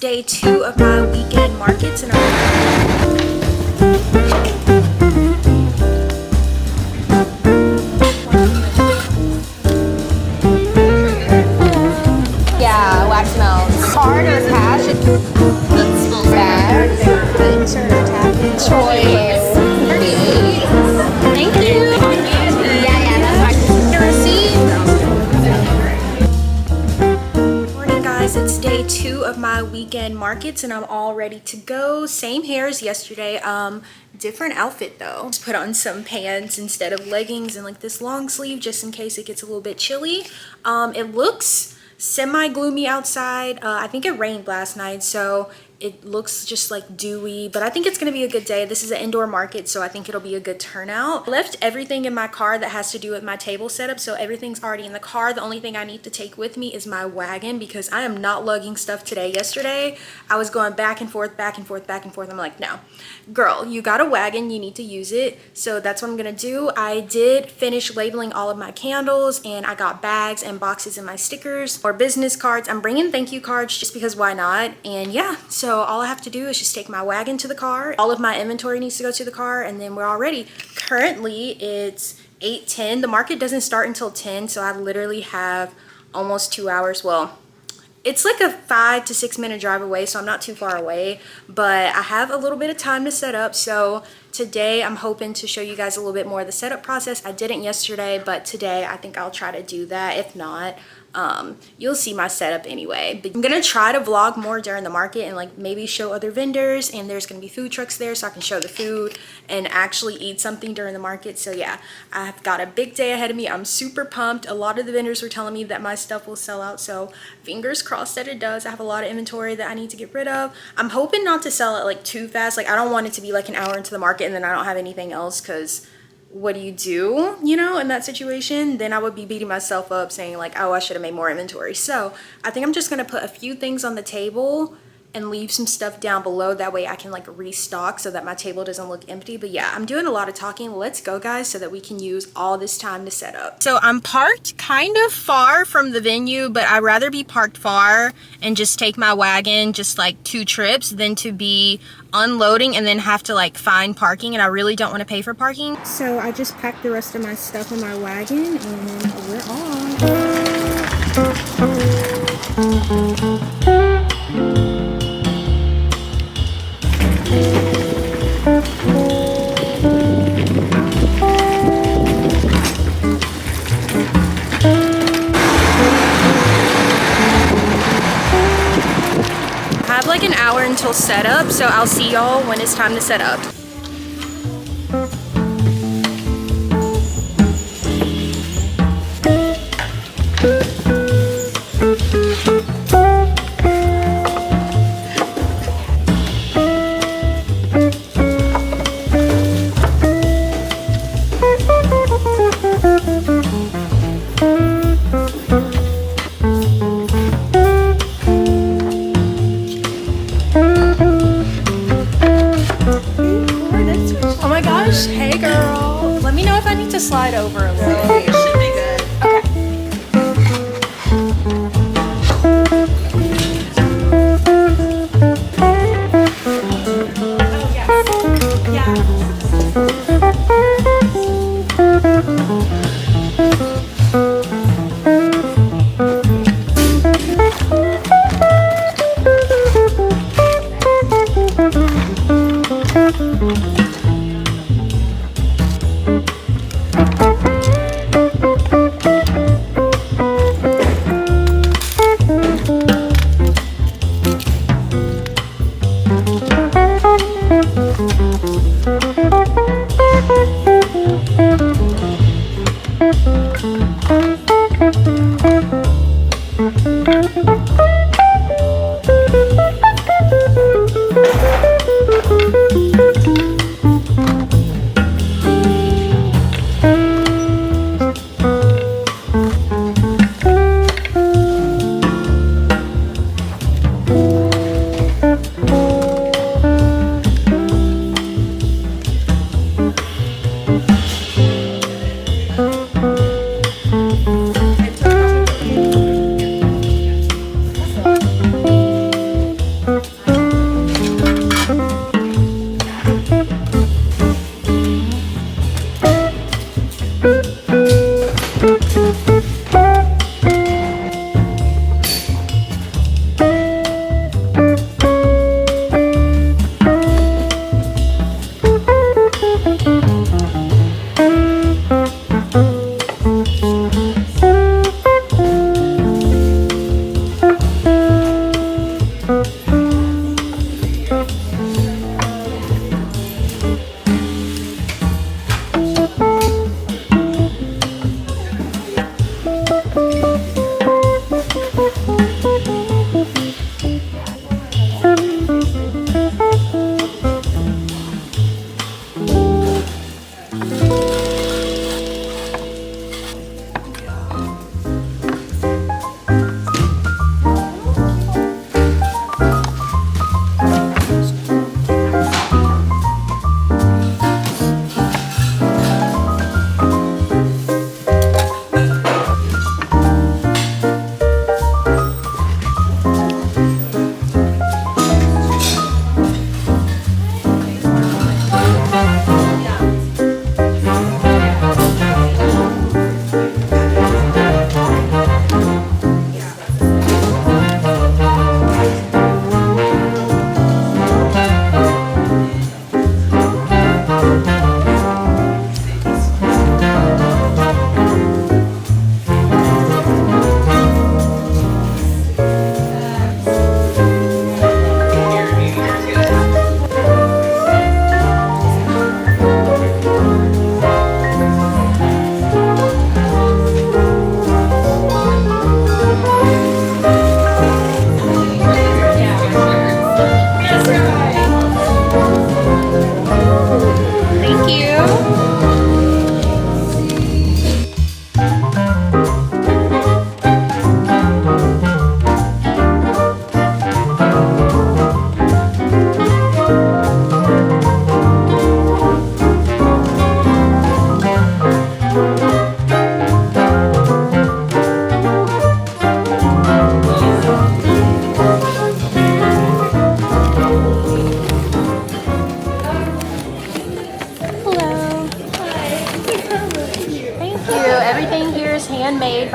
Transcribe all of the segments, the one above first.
day 2 of my weekend markets and yeah, wax melts. Card or cash? Bag. Insert or tap in. Choice. 38. Thank you. Yeah, that's my receipt. morning, guys. It's day 2 of my weekend markets and I'm all ready to go. Same hair as yesterday. Different outfit though. Just put on some pants instead of leggings and like this long sleeve just in case it gets a little bit chilly. It looks semi-gloomy outside. I think it rained last night, so it looks just like dewy, but I think it's gonna be a good day. This is an indoor market, so I think it'll be a good turnout. I left everything in my car that has to do with my table setup, so everything's already in the car. The only thing I need to take with me is my wagon because I am not lugging stuff today. Yesterday, I was going back and forth, back and forth, back and forth. I'm like, no, girl, you got a wagon, you need to use it. So that's what I'm gonna do. I did finish labeling all of my candles and I got bags and boxes and my stickers or business cards. I'm bringing thank you cards just because why not? And yeah, so all I have to do is just take my wagon to the car. All of my inventory needs to go to the car and then we're all ready. Currently it's 8:10. The market doesn't start until 10, so I literally have almost 2 hours. Well, it's like a 5 to 6 minute drive away, so I'm not too far away, but I have a little bit of time to set up. So today I'm hoping to show you guys a little bit more of the setup process. I didn't yesterday, but today I think I'll try to do that. If not, you'll see my setup anyway. But I'm gonna try to vlog more during the market and like maybe show other vendors, and there's gonna be food trucks there so I can show the food and actually eat something during the market. So yeah, I've got a big day ahead of me. I'm super pumped. A lot of the vendors were telling me that my stuff will sell out, so fingers crossed that it does. I have a lot of inventory that I need to get rid of. I'm hoping not to sell it like too fast. Like I don't want it to be like an hour into the market and then I don't have anything else, because what do, you know, in that situation? Then I would be beating myself up saying like, oh, I should have made more inventory. So I think I'm just gonna put a few things on the table and leave some stuff down below. That way I can like restock so that my table doesn't look empty. But yeah, I'm doing a lot of talking. Let's go, guys, so that we can use all this time to set up. So I'm parked kind of far from the venue, but I'd rather be parked far and just take my wagon just like 2 trips than to be unloading and then have to like find parking, and I really don't want to pay for parking. So I just packed the rest of my stuff in my wagon and we're on. I have like an hour until setup, so I'll see y'all when it's time to set up. Hey girl, let me know if I need to slide over a little. It should be good.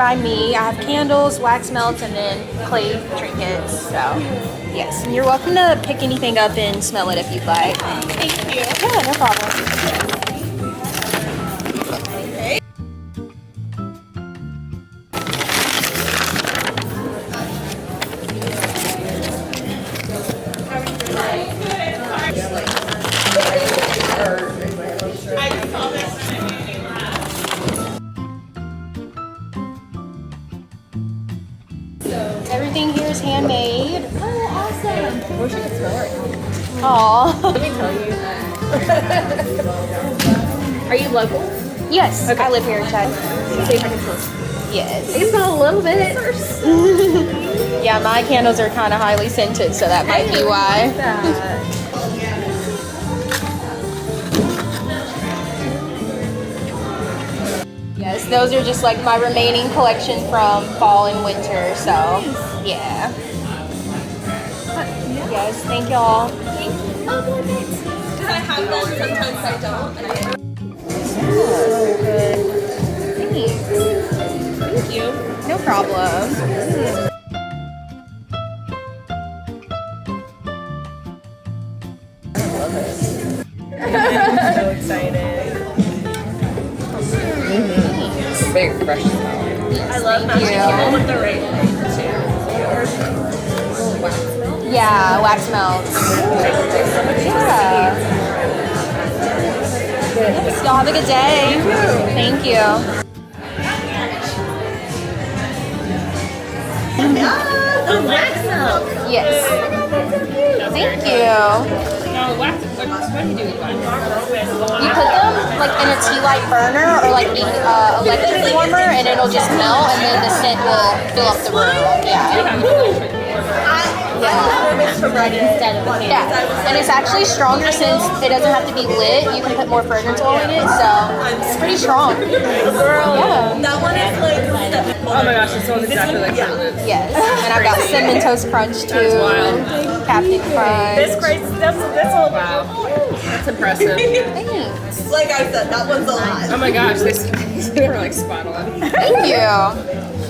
by me. I have candles, wax melts, and then clay trinkets. So, yes. And you're welcome to pick anything up and smell it if you'd like. Thank you. Yeah, no problem. Everything here is handmade. Oh, awesome. I wish I could smell it. Aw. Let me tell you. Are you local? Yes, Okay. I live here in Chad. See if I can smell it. Yes. I can smell a little bit. Yeah, my candles are kind of highly scented, so that might be why. Yes, those are just like my remaining collection from fall and winter, so yeah. Yes, thank y'all. Oh, well, thanks. Because I have them, sometimes I don't. And Thanks. Thank you. No problem. I'm so excited. Very fresh smell. I love matching you. people with the right thing, too. Yeah, wax melts. Yeah. Yes, y'all have a good day. Thank you. The wax melt. Yes. Thank you. No, wax. What do you do with wax? You put them like in a tea light burner or like the electric warmer, and it'll just melt, and then the scent will fill up the room. Yeah. Instead of a Yeah. And it's actually stronger since it doesn't have to be lit. You can put more fragrance oil in it, so it's pretty strong. Girl, Yeah. that one is like... Oh my gosh, it smells exactly like Fruit Loops. Yes. And I've got Cinnamon Toast Crunch too. That's wild. Captain Crunch. This crazy, that's all. Wow. That's impressive. Thanks. Like I said, that one's a lot. Oh my gosh, they were like spot on. Thank you.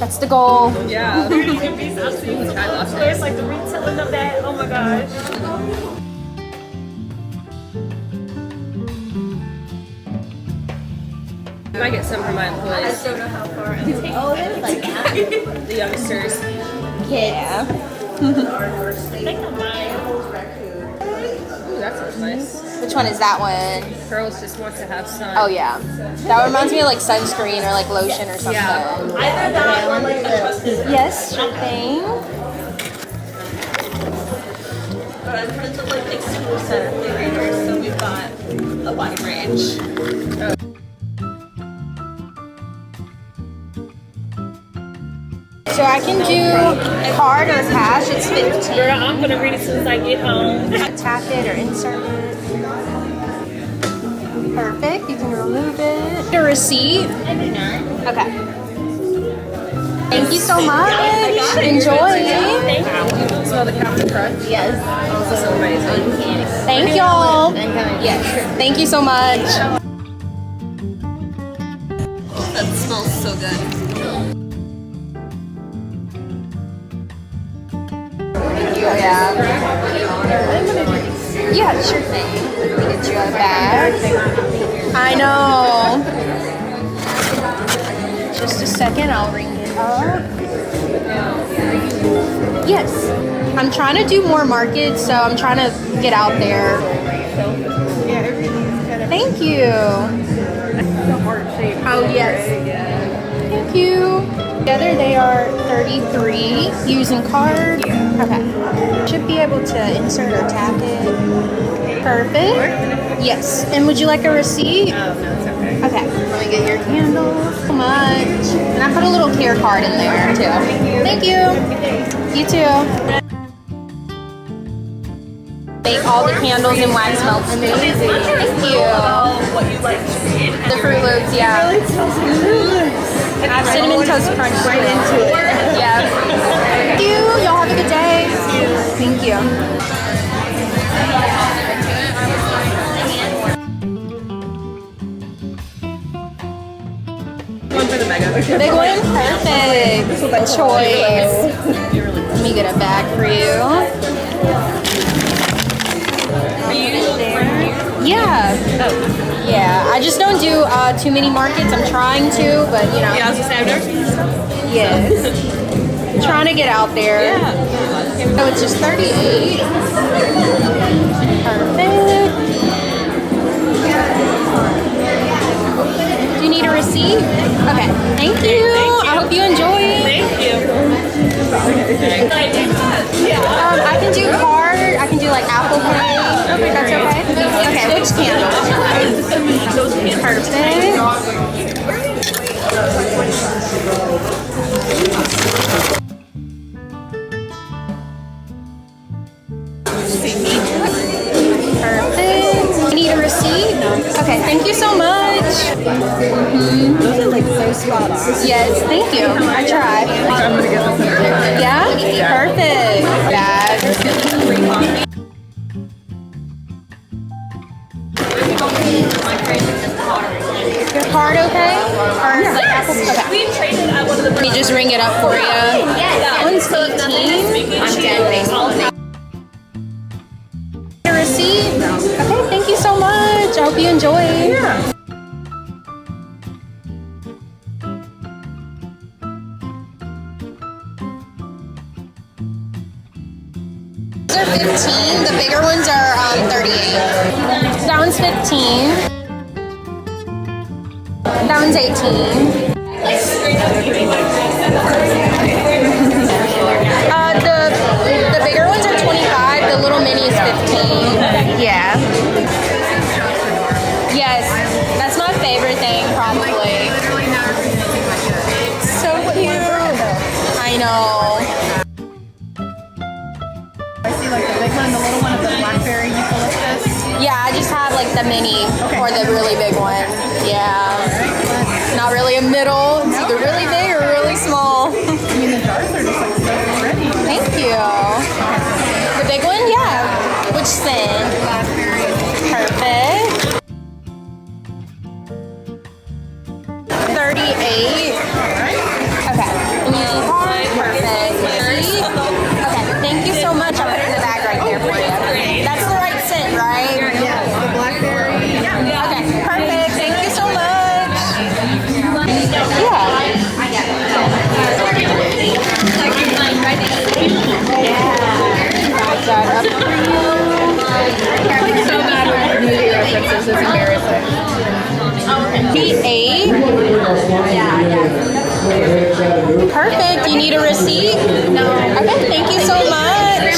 That's the goal. Yeah. I lost it. It's like the retelling of that. Oh my gosh. I might get some for my employees, don't know how far it takes. Oh, there's like that. the youngsters. Yeah. Ooh, that smells nice. Which one is that one? Girls just want to have sun. Oh yeah. That reminds me of like sunscreen or like lotion or something. Yeah. Either that or like the... Yes, sure thing. But I'm friends with like 60% flavors, so we've got a wide range. So I can do card or cash. It's 15. Girl, I'm gonna read it as soon as I get home. Tap it or insert it. Perfect. You can remove it. A receipt. Okay. Thank you so much. Enjoy. Thank you. Smell the Captain Crunch? Yes. Oh, so amazing. Thank y'all. Yes. Thank you so much. That smells so good. Yeah. Yeah, sure thing. Let me get you a bag. I know. Just a second, I'll ring it up. Yes. I'm trying to do more markets, so I'm trying to get out there. Thank you. Oh, yes. Thank you. Together they are 33 using card. Okay. Should be able to insert or tap it. Perfect. Yes. And would you like a receipt? Oh, no, it's okay. Okay. Let me get your candle. So much. And I put a little care card in there too. Thank you. You too. Make all the candles and wax melts. Amazing. Thank you. What you like to read. The Fruit Loops, yeah. I have Cinnamon Toast Crunch right into it. Yeah. Thank you. Y'all have a good day. Thank you. One for the mega. Big one? Perfect. Good choice. Let me get a bag for you. Yeah. Yeah, I just don't do too many markets. I'm trying to, but you know. Yeah, I was just saying, I've never seen this stuff. Yes. Trying to get out there. Yeah. So it's just 38. Perfect. Do you need a receipt? Okay. Thank you. I hope you enjoy. Thank you. I can do card. I can do like Apple Pay. Okay, that's okay. Okay, which candle? Perfect. 'Perfect. Need a receipt? Okay, thank you so much. Those are like so spot on. Yes, thank you. I tried. I'm gonna get this. Yeah? Perfect. Bag. Your card okay? Or like Apple? Okay. Let me just ring it up for you. That one's 15. I'm dead. A receipt? Okay, thank you so much. I hope you enjoy. Yeah. These are 15. The bigger ones are 38. That one's 15. That one's 18. The bigger ones are 25. The little mini is 15. Yeah. Yes, that's my favorite thing, probably. So cute. I know. I see like the big one, the little one of the blackberry eucalyptus. Yeah, I just have like the mini or the really big one. Yeah. Not really a middle. It's either really big or really small. I mean, the jars are just like so pretty. Thank you. The big one? Yeah. Which thin? Blackberry. Perfect. 38. Okay. Perfect. Okay. Thank you so much. I'll put it in the bag right there for you. That's the right scent, right? Yeah, the blackberry. Okay. Perfect. Thank you so much. Yeah. Got that up for you. I'm so bad with movie references. It's embarrassing. 8. Perfect. You need a receipt? No. Okay, thank you so much.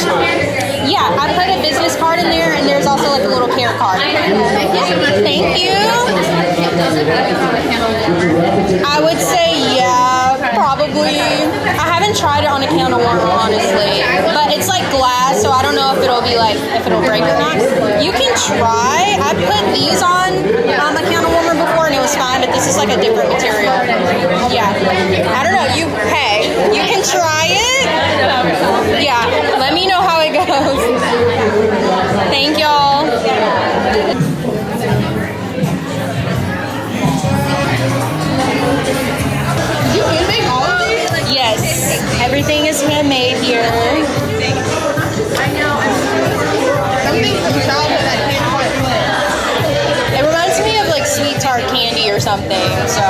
Yeah, I put a business card in there and there's also like a little care card. Thank you. I would say yeah, probably. I haven't tried it on a candle warmer, honestly. But it's like glass, so I don't know if it'll be like, if it'll break or not. You can try. I put these on a candle warmer before and it was fine, but this is like a different material. Yeah. I don't know. You can try it. Yeah. Let me know how it goes. Thank y'all. You handmade all of these? Yes. Everything is handmade here. I know. Something from childhood I can't quite put. It reminds me of like sweet tart candy or something. So,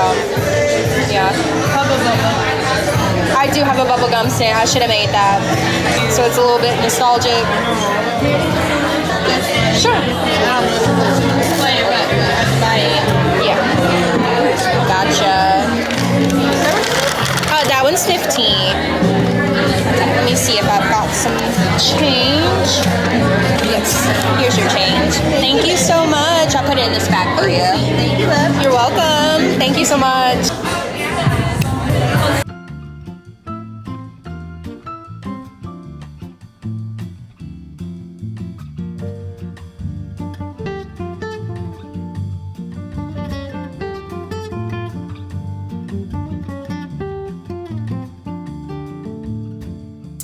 yeah. I do have a bubblegum stand. I should have made that. So it's a little bit nostalgic. Sure. Yeah. Gotcha. That one's 15. Okay, let me see if I've got some change. Yes, here's your change. Thank you so much. I'll put it in this bag for you. Thank you, love. You're welcome. Thank you so much.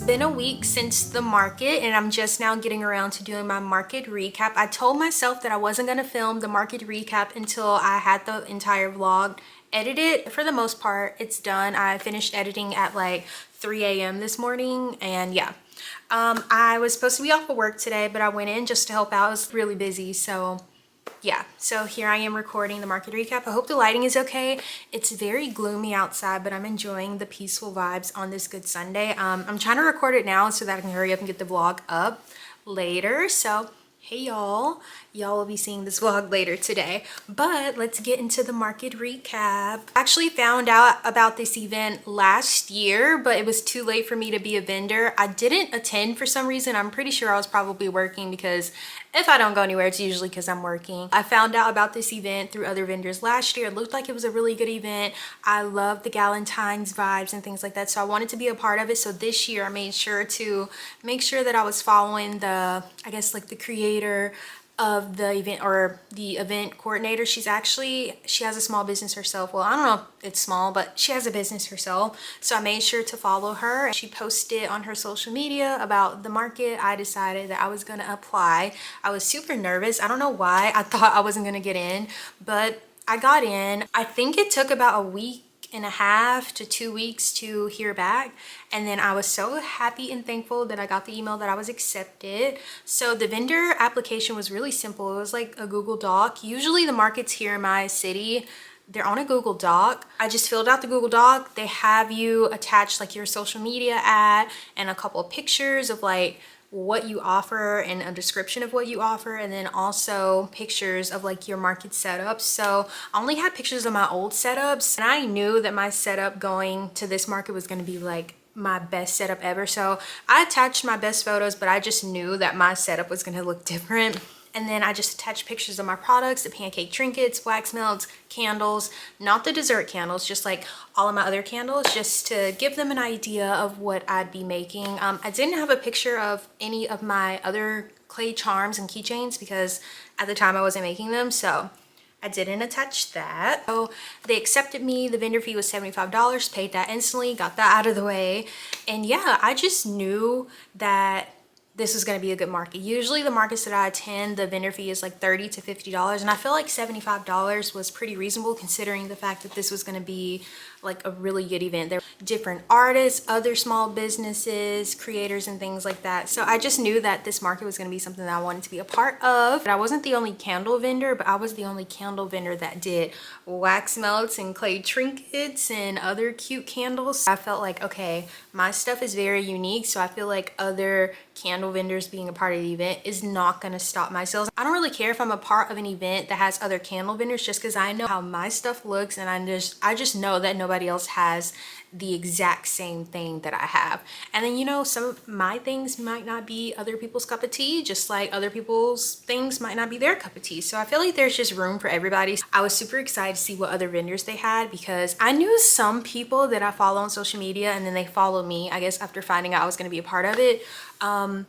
been a week since the market and I'm just now getting around to doing my market recap. I told myself that I wasn't going to film the market recap until I had the entire vlog edited. For the most part, it's done. I finished editing at like 3 a.m. this morning, and yeah. I was supposed to be off of work today, but I went in just to help out. I was really busy, so yeah. So here I am recording the market recap. I hope the lighting is okay. It's very gloomy outside, but I'm enjoying the peaceful vibes on this good Sunday. I'm trying to record it now so that I can hurry up and get the vlog up later. So hey y'all will be seeing this vlog later today, but let's get into the market recap. I actually found out about this event last year, but it was too late for me to be a vendor. I didn't attend for some reason. I'm pretty sure I was probably working, because if I don't go anywhere, it's usually because I'm working. I found out about this event through other vendors last year. It looked like it was a really good event. I love the Galentine's vibes and things like that, so I wanted to be a part of it. So this year I made sure to make sure that I was following the, I guess like the creator of the event, or the event coordinator. She has a small business herself. Well, I don't know if it's small, but she has a business herself, so I made sure to follow her. She posted on her social media about the market. I decided that I was gonna apply. I was super nervous. I don't know why. I thought I wasn't gonna get in, but I got in. I think it took about a week and a half to 2 weeks to hear back, and then I was so happy and thankful that I got the email that I was accepted. So the vendor application was really simple. It was like a Google Doc. Usually the markets here in my city, they're on a Google Doc. I just filled out the Google Doc. They have you attach like your social media ad and a couple of pictures of like what you offer and a description of what you offer, and then also pictures of like your market setup. So I only had pictures of my old setups, and I knew that my setup going to this market was going to be like my best setup ever. So I attached my best photos, but I just knew that my setup was going to look different. And then I just attached pictures of my products, the pancake trinkets, wax melts, candles, not the dessert candles, just like all of my other candles, just to give them an idea of what I'd be making. I didn't have a picture of any of my other clay charms and keychains because at the time I wasn't making them, so I didn't attach that. So they accepted me. The vendor fee was $75, paid that instantly, got that out of the way. And yeah, I just knew that this is going to be a good market. Usually the markets that I attend, the vendor fee is like $30 to $50, and I feel like $75 was pretty reasonable considering the fact that this was going to be like a really good event. There were different artists, other small businesses, creators, and things like that. So I just knew that this market was going to be something that I wanted to be a part of. But I wasn't the only candle vendor, but I was the only candle vendor that did wax melts and clay trinkets and other cute candles. I felt like, okay, my stuff is very unique, so I feel like other candle vendors being a part of the event is not going to stop my sales. I don't really care if I'm a part of an event that has other candle vendors, just because I know how my stuff looks, and I just know that nobody else has the exact same thing that I have. And then, you know, some of my things might not be other people's cup of tea, just like other people's things might not be their cup of tea. So I feel like there's just room for everybody. I was super excited to see what other vendors they had, because I knew some people that I follow on social media, and then they followed me, I guess, after finding out I was going to be a part of it. I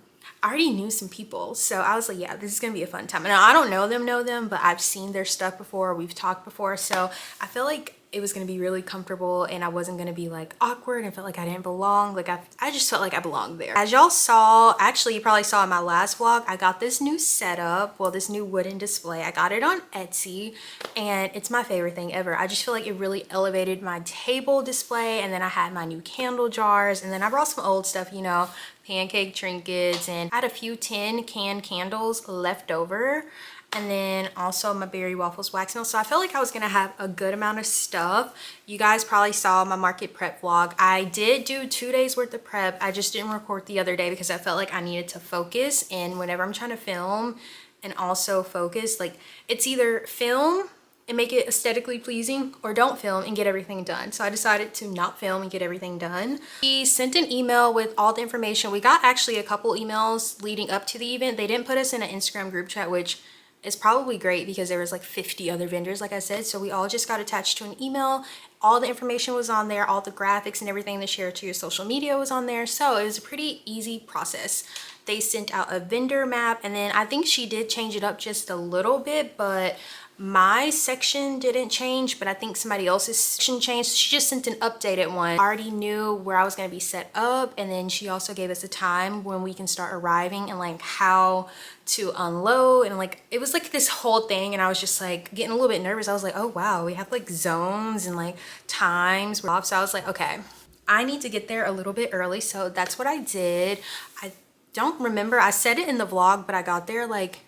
already knew some people, so I was like, yeah, this is gonna be a fun time. And I don't know them, but I've seen their stuff before, we've talked before, so I feel like it was gonna be really comfortable, and I wasn't gonna be like awkward and felt like I didn't belong. Like I just felt like I belonged there. As y'all saw, actually you probably saw in my last vlog, I got this new setup, well, this new wooden display. I got it on Etsy, and it's my favorite thing ever. I just feel like it really elevated my table display, and then I had my new candle jars, and then I brought some old stuff, you know, pancake trinkets, and I had a few tin can candles left over, and then also my berry waffles wax melt. So I felt like I was gonna have a good amount of stuff. You guys probably saw my market prep vlog. I did do 2 days worth of prep. I just didn't record the other day because I felt like I needed to focus, and whenever I'm trying to film and also focus, like it's either film and make it aesthetically pleasing, or don't film and get everything done. So I decided to not film and get everything done. We sent an email with all the information. We got actually a couple emails leading up to the event. They didn't put us in an Instagram group chat, which is probably great because there was like 50 other vendors, like I said. So we all just got attached to an email, all the information was on there, all the graphics and everything to share to your social media was on there. So it was a pretty easy process. They sent out a vendor map, and then I think she did change it up just a little bit, but my section didn't change, but I think somebody else's section changed. She just sent an updated one. I already knew where I was going to be set up, and then she also gave us a time when we can start arriving and like how to unload, and like it was like this whole thing, and I was just like getting a little bit nervous. I was like, oh wow, we have like zones and like times. So I was like, okay, I need to get there a little bit early. So that's what I did. I don't remember, I said it in the vlog, but I got there like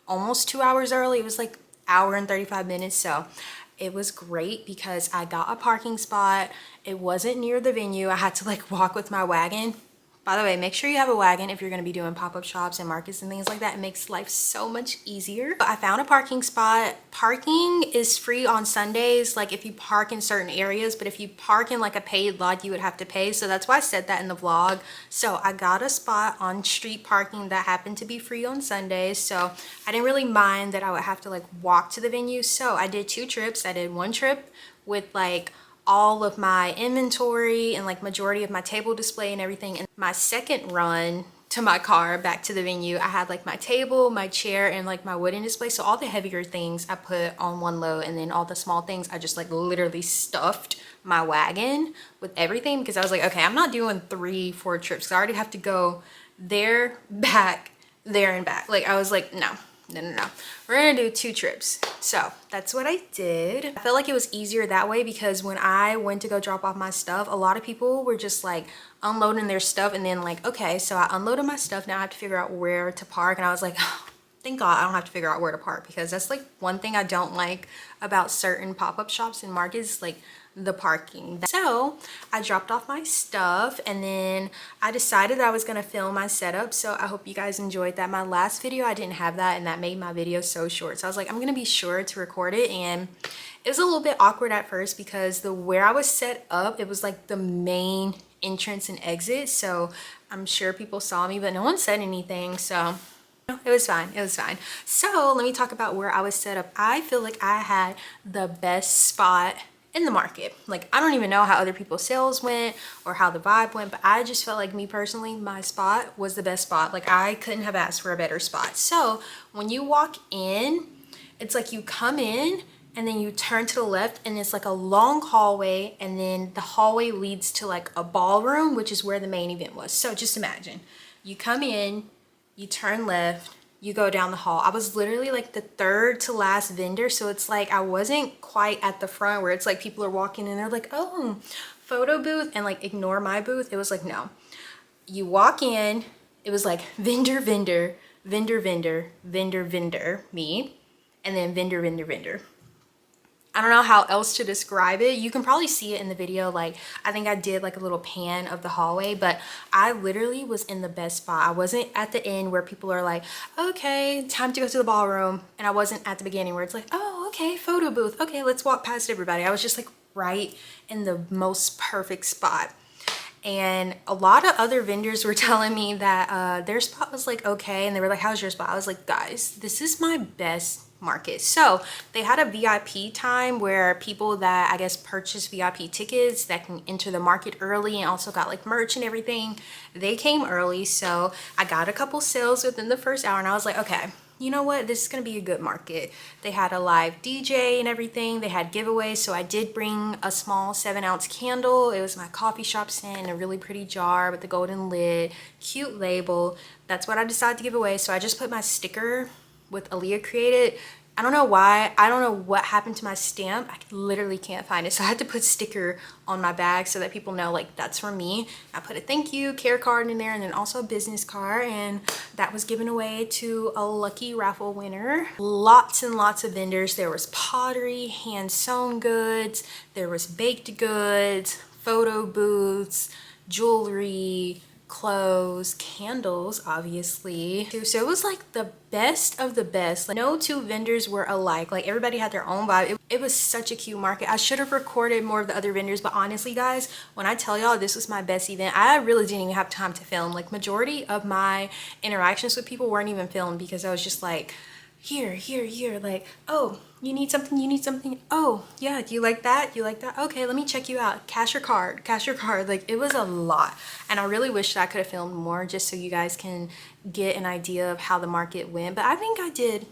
almost 2 hours early. It was like hour and 35 minutes. So it was great because I got a parking spot. It wasn't near the venue. I had to like walk with my wagon. By the way, make sure you have a wagon if you're going to be doing pop-up shops and markets and things like that. It makes life so much easier. I found a parking spot. Parking is free on Sundays, like if you park in certain areas, but if you park in like a paid lot, you would have to pay. So that's why I said that in the vlog. So I got a spot on street parking that happened to be free on Sundays. So I didn't really mind that I would have to like walk to the venue. So I did 2 trips. I did one trip with like all of my inventory and like majority of my table display and everything. And my second run to my car back to the venue, I had like my table, my chair, and like my wooden display. So all the heavier things I put on one load, and then all the small things I just like literally stuffed my wagon with everything, because I was like, okay, I'm not doing 3-4 trips, so I already have to go there, back, there, and back. Like I was like, no. We're gonna do 2 trips. So that's what I did. I felt like it was easier that way, because when I went to go drop off my stuff, a lot of people were just like unloading their stuff, and then like, okay, so I unloaded my stuff, now I have to figure out where to park. And I was like, oh, thank God I don't have to figure out where to park, because that's like one thing I don't like about certain pop-up shops and markets, like the parking. So I dropped off my stuff, and then I decided I was gonna film my setup. So I hope you guys enjoyed that. My last video, I didn't have that, and that made my video so short. So I was like, I'm gonna be sure to record it. And it was a little bit awkward at first, because where I was set up, it was like the main entrance and exit. So I'm sure people saw me, but no one said anything. So it was fine. It was fine. So let me talk about where I was set up. I feel like I had the best spot in the market. Like, I don't even know how other people's sales went or how the vibe went, but I just felt like, me personally, my spot was the best spot. Like, I couldn't have asked for a better spot. So when you walk in, it's like you come in and then you turn to the left, and it's like a long hallway, and then the hallway leads to like a ballroom, which is where the main event was. So just imagine, you come in, you turn left, you go down the hall. I was literally like the 3rd to last vendor, so it's like I wasn't quite at the front where it's like people are walking in, they're like, oh, photo booth, and like ignore my booth. It was like, no, you walk in, it was like vendor, vendor, vendor, vendor, vendor, vendor, me, and then vendor, vendor, vendor. I don't know how else to describe it. You can probably see it in the video. Like, I think I did like a little pan of the hallway, but I literally was in the best spot. I wasn't at the end where people are like, okay, time to go to the ballroom. And I wasn't at the beginning where it's like, oh, okay, photo booth. Okay, let's walk past everybody. I was just like right in the most perfect spot. And a lot of other vendors were telling me that their spot was like okay, and they were like, how's your spot? I was like, guys, this is my best market. So they had a VIP time where people that I guess purchase VIP tickets that can enter the market early, and also got like merch and everything, they came early. So I got a couple sales within the first hour, and I was like, okay, you know what, this is gonna be a good market. They had a live DJ and everything. They had giveaways. So I did bring a small 7-ounce candle. It was my coffee shop scent in a really pretty jar with the golden lid, cute label. That's what I decided to give away. So I just put my sticker with Aaliyah created. I don't know why. I don't know what happened to my stamp. I literally can't find it. So I had to put sticker on my bag so that people know like that's from me. I put a thank you care card in there, and then also a business card, and that was given away to a lucky raffle winner. Lots and lots of vendors. There was pottery, hand sewn goods, there was baked goods, photo booths, jewelry, clothes, candles, obviously. So it was like the best of the best. Like, no 2 vendors were alike. Like, everybody had their own vibe. It was such a cute market. I should have recorded more of the other vendors, but honestly guys, when I tell y'all this was my best event, I really didn't even have time to film. Like, majority of my interactions with people weren't even filmed, because I was just like, here, like, oh, you need something, oh yeah, do you like that, okay, let me check you out, cash your card. Like, it was a lot, and I really wish that I could have filmed more just so you guys can get an idea of how the market went, but I think I did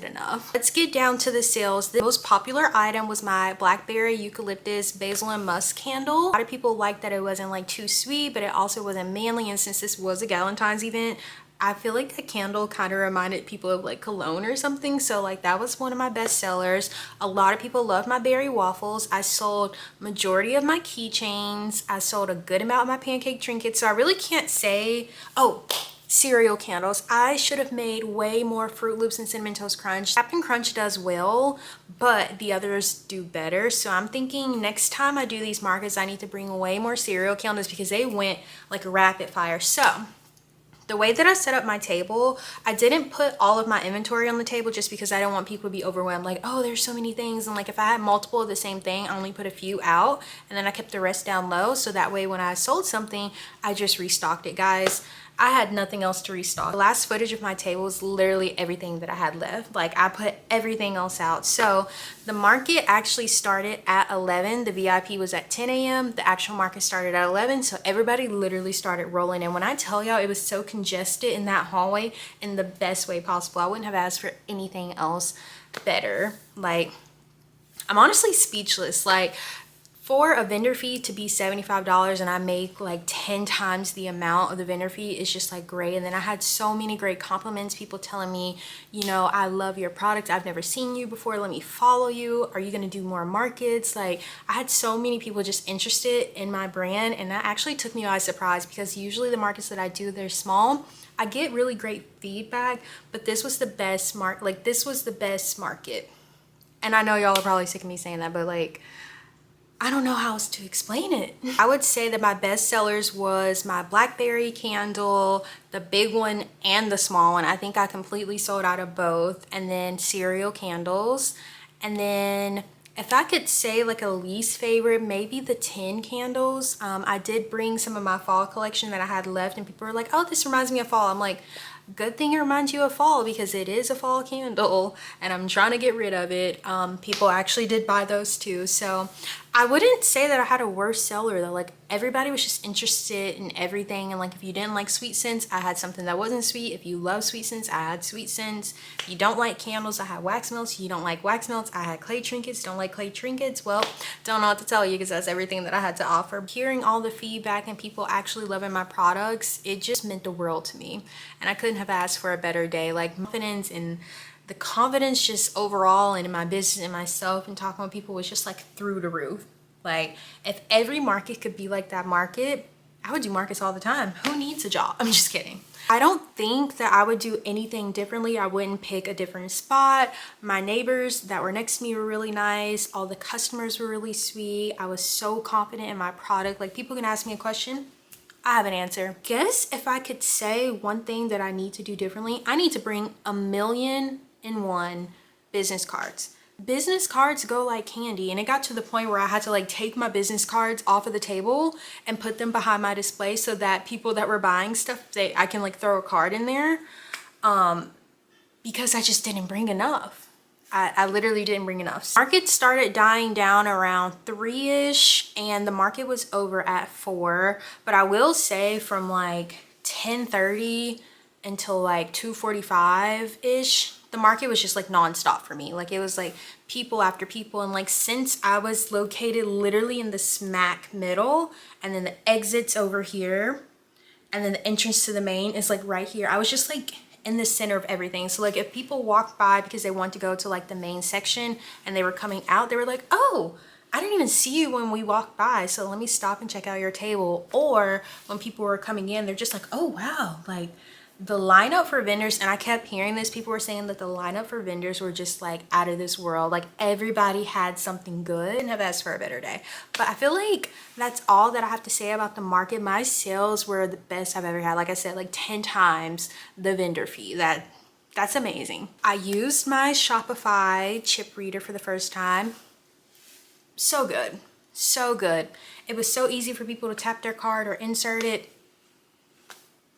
enough. Let's get down to the sales. The most popular item was my blackberry, eucalyptus, basil, and musk candle. A lot of people liked that it wasn't like too sweet, but it also wasn't manly, and since this was a Galentine's event, I feel like the candle kind of reminded people of like cologne or something, so like that was one of my best sellers. A lot of people loved my berry waffles. I sold majority of my keychains. I sold a good amount of my pancake trinkets, so I really can't say. Oh, cereal candles. I should have made way more Fruit Loops and Cinnamon Toast Crunch. Captain Crunch does well, but the others do better, so I'm thinking next time I do these markets I need to bring way more cereal candles because they went like rapid fire. So the way that I set up my table, I didn't put all of my inventory on the table just because I don't want people to be overwhelmed, like, oh, there's so many things, and like if I had multiple of the same thing, I only put a few out and then I kept the rest down low, so that way when I sold something I just restocked it. Guys, I had nothing else to restock. The last footage of my table is literally everything that I had left. Like, I put everything else out. So the market actually started at 11. The VIP was at 10 a.m. The actual market started at 11. So everybody literally started rolling in. When I tell y'all, it was so congested in that hallway in the best way possible. I wouldn't have asked for anything else better. Like, I'm honestly speechless. Like, for a vendor fee to be $75 and I make like 10 times the amount of the vendor fee is just like great. And then I had so many great compliments, people telling me, you know, I love your product, I've never seen you before, let me follow you, are you gonna do more markets? Like, I had so many people just interested in my brand, and that actually took me by surprise because usually the markets that I do, they're small. I get really great feedback, but this was the best market. And I know y'all are probably sick of me saying that, but like, I don't know how else to explain it. I would say that my best sellers was my blackberry candle, the big one and the small one. I think I completely sold out of both. And then cereal candles. And then if I could say like a least favorite, maybe the tin candles. I did bring some of my fall collection that I had left and people were like, oh, this reminds me of fall. I'm like, good thing it reminds you of fall because it is a fall candle and I'm trying to get rid of it. People actually did buy those too. So I wouldn't say that I had a worse seller though. Like, everybody was just interested in everything, and like if you didn't like sweet scents, I had something that wasn't sweet. If you love sweet scents, I had sweet scents. If you don't like candles, I had wax melts. If you don't like wax melts, I had clay trinkets. Don't like clay trinkets, well, don't know what to tell you because that's everything that I had to offer. Hearing all the feedback and people actually loving my products, it just meant the world to me, and I couldn't have asked for a better day. Like, the confidence just overall and in my business and myself and talking with people was just like through the roof. Like, if every market could be like that market, I would do markets all the time. Who needs a job? I'm just kidding. I don't think that I would do anything differently. I wouldn't pick a different spot. My neighbors that were next to me were really nice. All the customers were really sweet. I was so confident in my product. Like, people can ask me a question, I have an answer. Guess if I could say one thing that I need to do differently, I need to bring 1,000,001 business cards. Business cards go like candy, and it got to the point where I had to like take my business cards off of the table and put them behind my display so that people that were buying stuff, I can like throw a card in there, because I just didn't bring enough. I literally didn't bring enough. Market started dying down around 3-ish and the market was over at 4. But I will say from like 10:30 until like 2:45-ish, the market was just like nonstop for me. Like, it was like people after people. And like, since I was located literally in the smack middle and then the exits over here and then the entrance to the main is like right here, I was just like in the center of everything. So like, if people walked by because they want to go to like the main section and they were coming out, they were like, oh, I didn't even see you when we walked by, so let me stop and check out your table. Or when people were coming in, they're just like, oh wow, like the lineup for vendors, and I kept hearing this, people were saying that the lineup for vendors were just like out of this world. Like, everybody had something good. And have asked for a better day. But I feel like that's all that I have to say about the market. My sales were the best I've ever had. Like I said, like 10 times the vendor fee. That's amazing. I used my Shopify chip reader for the first time. So good, so good. It was so easy for people to tap their card or insert it.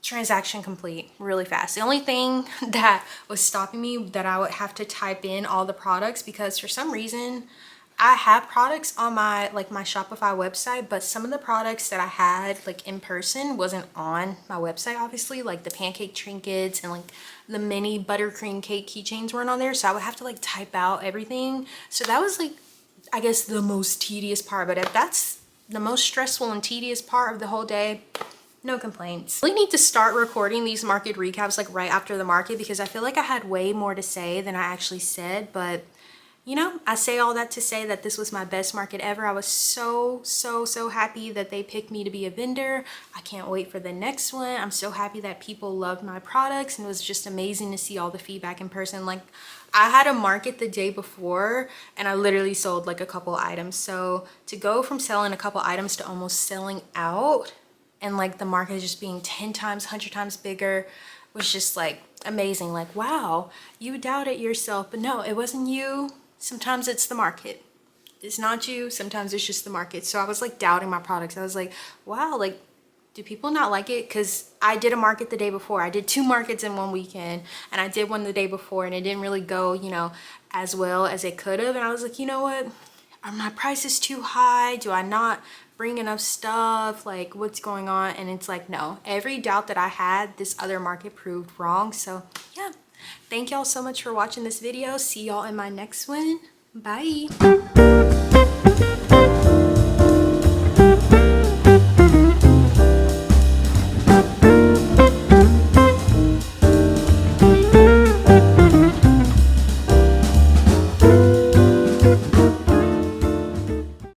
transaction complete really fast. The only thing that was stopping me that I would have to type in all the products, because for some reason I have products on my my Shopify website, but some of the products that I had like in person wasn't on my website, obviously, like the pancake trinkets and like the mini buttercream cake keychains weren't on there, so I would have to like type out everything. So that was like, I guess, the most tedious part. But if that's the most stressful and tedious part of the whole day, no complaints. I really need to start recording these market recaps like right after the market, because I feel like I had way more to say than I actually said. But you know, I say all that to say that this was my best market ever. I was so happy that they picked me to be a vendor. I can't wait for the next one. I'm so happy that people loved my products, and it was just amazing to see all the feedback in person. Like, I had a market the day before and I literally sold like a couple items. So to go from selling a couple items to almost selling out, and like the market just being 10 times, 100 times bigger, was just like amazing. Like, wow, you doubted yourself, but no, it wasn't you. Sometimes it's the market. It's not you. Sometimes it's just the market. So I was like doubting my products. I was like, wow, like, do people not like it? Because I did a market the day before. I did 2 markets in one weekend, and I did one the day before, and it didn't really go, you know, as well as it could have. And I was like, you know what? Are my prices too high? Do I not bring enough stuff? Like, what's going on? And it's like, no. Every doubt that I had, this other market proved wrong. So yeah. Thank y'all so much for watching this video. See y'all in my next one. Bye.